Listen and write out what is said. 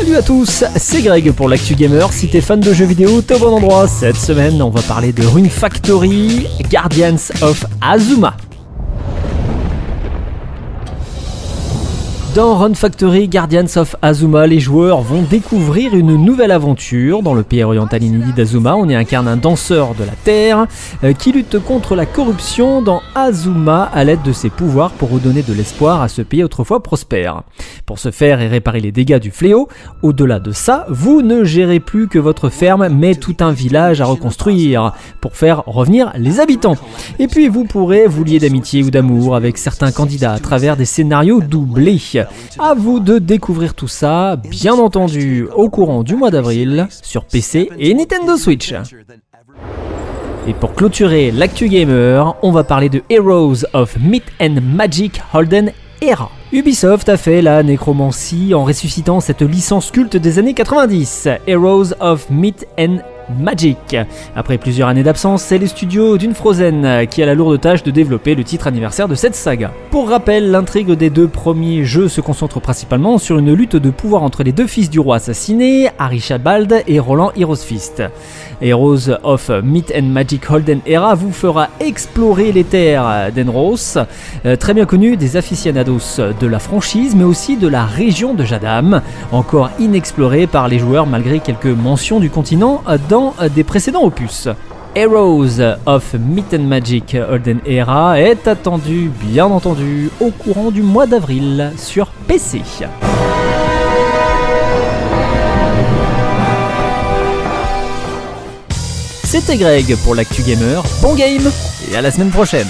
Salut à tous, c'est Greg pour l'Actu Gamer. Si t'es fan de jeux vidéo, t'es au bon endroit. Cette semaine, on va parler de Rune Factory, Guardians of Azuma. Dans Rune Factory Guardians of Azuma, les joueurs vont découvrir une nouvelle aventure. Dans le pays oriental inédit d'Azuma, on y incarne un danseur de la terre qui lutte contre la corruption dans Azuma à l'aide de ses pouvoirs pour redonner de l'espoir à ce pays autrefois prospère. Pour ce faire et réparer les dégâts du fléau, au-delà de ça, vous ne gérez plus que votre ferme mais tout un village à reconstruire pour faire revenir les habitants. Et puis vous pourrez vous lier d'amitié ou d'amour avec certains candidats à travers des scénarios doublés. À vous de découvrir tout ça, bien entendu, au courant du mois d'avril, sur PC et Nintendo Switch. Et pour clôturer l'Actu Gamer, on va parler de Heroes of Myth and Magic Holden Era. Ubisoft a fait la nécromancie en ressuscitant cette licence culte des années 90, Heroes of Myth and Magic. Après plusieurs années d'absence, c'est les studios d'une Frozen qui a la lourde tâche de développer le titre anniversaire de cette saga. Pour rappel, l'intrigue des deux premiers jeux se concentre principalement sur une lutte de pouvoir entre les deux fils du roi assassiné, Arishbald et Roland Heroes Fist. Heroes of Myth and Magic Holden Era vous fera explorer les terres d'Enros, très bien connues des aficionados de la franchise, mais aussi de la région de Jadam, encore inexplorée par les joueurs malgré quelques mentions du continent dans des précédents opus. Heroes of Myth and Magic Holden Era est attendu, bien entendu, au courant du mois d'avril sur PC. C'était Greg pour l'Actu Gamer, bon game et à la semaine prochaine.